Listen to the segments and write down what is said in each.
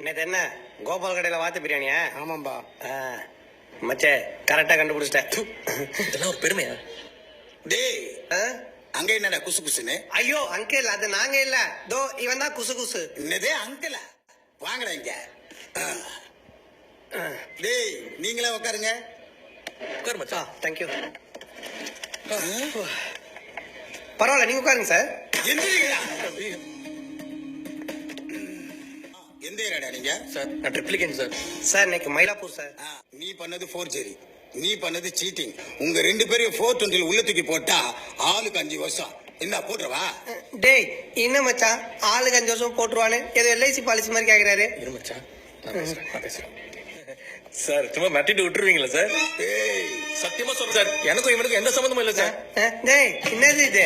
நேற்று என்ன கோபால் கடையில் வாத்து பிரியாணியா? ஆமாம்பா. மச்சே கரெக்டா கண்டுபிடிச்சிட்டேன். இதெல்லாம் ஒரு பெருமையா? டேய் அங்க என்னடா குசு குசுன்னு? ஐயோ அங்கிள் அது நாங்க இல்ல, தோ இவன் தான் குசு குசு. என்னதே அங்கிள? வாங்கடா இங்க. டேய் நீங்களே உட்காருங்க. உட்கார் மச்சான். தேங்க்யூ. பரவாயில்ல நீங்க உட்காருங்க சார். எந்திரிங்களா? எந்த ஏரியாடா நீங்க? சார் நான் ட்ரிப்ளிகேன் சார். சார் இன்னைக்கு மயிலாப்பூர் சார். நீ பண்ணது ஃபோர்ஜரி, நீ பண்ணது சீட்டிங். உங்க ரெண்டு பேரும் 420 உள்ள தூக்கி போட்டா ஆளுக்கு 5 வருஷம். என்ன போட்டுருவா? டேய் இன்னும் மச்சான் ஆளுக்கு 5 வருஷம் போட்டுருவானு ஏதோ எல்ஐசி பாலிசி மாதிரி கேக்குறாரு. இரு மச்சான் நான் பேசுறேன். சார் சும்மா மாட்டிட்டு விட்டுருவீங்களா சார்? சத்தியமா சொல்றேன் சார், எனக்கும் இவனுக்கும் எந்த சம்பந்தமும் இல்லை சார். டேய் என்னது இது?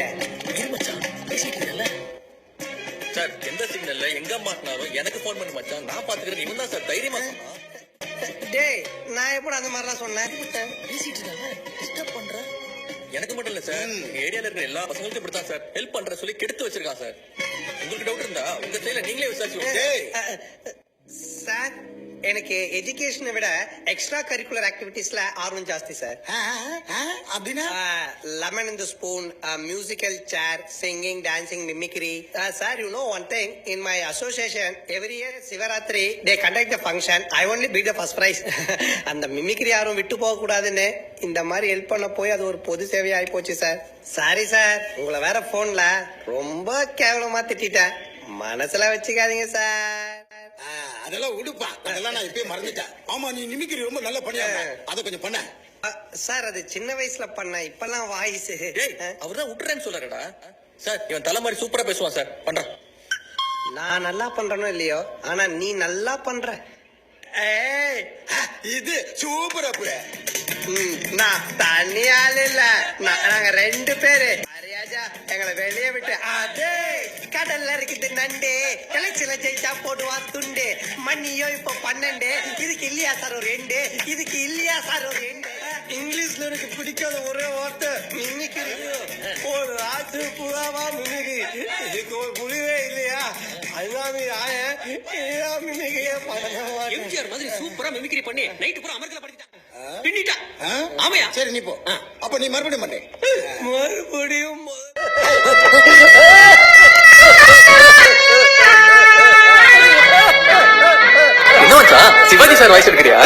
இரு மச்சான் பேசிட்டு சார், எந்த சிக்னல்ல எங்க மாட்டினாலும் எனக்கு போன் பண்ணி மச்சான் நான் பாத்துக்கிறேன். இவன் தான் சார் தைரியமா சொன்னா. டேய் நான் எப்படி அந்த மாதிரிலாம் சொன்னேன்? பேசிட்டு இருக்காங்க, டிஸ்டர்ப் பண்றேன். எனக்கு மட்டும் இல்ல சார், ஏரியால இருக்கிற எல்லா பசங்களுக்கும் இப்படித்தான் சார் ஹெல்ப் பண்ற சொல்லி கெடுத்து வச்சிருக்கான் சார். உங்களுக்கு டவுட் இருந்தா உங்க சைடுல நீங்களே விசாரிச்சு. சார் எனக்கு எஜுகேஷனை விட எக்ஸ்ட்ரா கரிக்குலர் ஆக்டிவிட்டீஸ்ல ஆர்வம் ஜாஸ்தி சார். அப்படின்னா lemon in the spoon, musical chair, singing, dancing, mimicry. Sir you know one thing, in my association every year Shivaratri they conduct the function. I only beat the first prize. அந்த mimicry யாரும் விட்டு போக கூடாதுன்னு இந்த மாதிரி help பண்ண போய் அது ஒரு பொது சேவை ஆகி போச்சு சார். சாரி சார், உங்களை வேற போன்ல ரொம்ப கேவலமா திட்டேன், மனசுல வச்சுக்காதீங்க சார். அதெல்லாம் உடுப்பா, அதெல்லாம் நான் இப்பயே மறந்துட்டேன். ஆமா நீ நிமிக்கிரி ரொம்ப நல்லா பண்ணியா, அதை கொஞ்சம் பண்ண. சார் அது சின்ன வயசுல பண்ண, இப்பெல்லாம் வாய்ஸ். அவர்தான் விட்டுறேன்னு சொல்றாருடா சார். இவன் தலை மாதிரி சூப்பரா பேசுவான் சார். பண்றான். நான் நல்லா பண்றனோ இல்லையோ, ஆனா நீ நல்லா பண்ற. இது சூப்பர். அப்ப நான் தனியால் இல்ல, நாங்க 2 பேரு அரியாஜா எங்களை வெளியே விட்டு அதே கடல்ல இருக்குது நண்டு, கலெக்ஷன்ல ஜெயிச்சா போடுவான் துண்டு, மணியோ இப்போ 12, இதுக்கு இல்லையா சார் ஒரு 2, இதுக்கு இல்லையா சார் ஒரு 2. இங்கிலீஷ்ல எனக்கு பிடிக்காத ஒரே வார்த்தை மிமிக்ரி. ஒரு ஆத்து புறாவா மிமிக்ரி, இதுக்கு ஒரு புரியவே இல்லையா? அதுதான் மிமிக்ரியே பண்ண. எம்ஜிஆர் மாதிரி சூப்பரா மிமிக்ரி பண்ணி நைட் பூரா அமர்க்கல படிச்சிட்டான், பின்னிட்டான். ஆமையா? சரி நீ போ. அப்ப நீ மறுபடியும் மாட்டேன். மறுபடியும் என்ன மச்சான் சிவாஜி சார் வாய்ஸ் எடுக்கிறியா?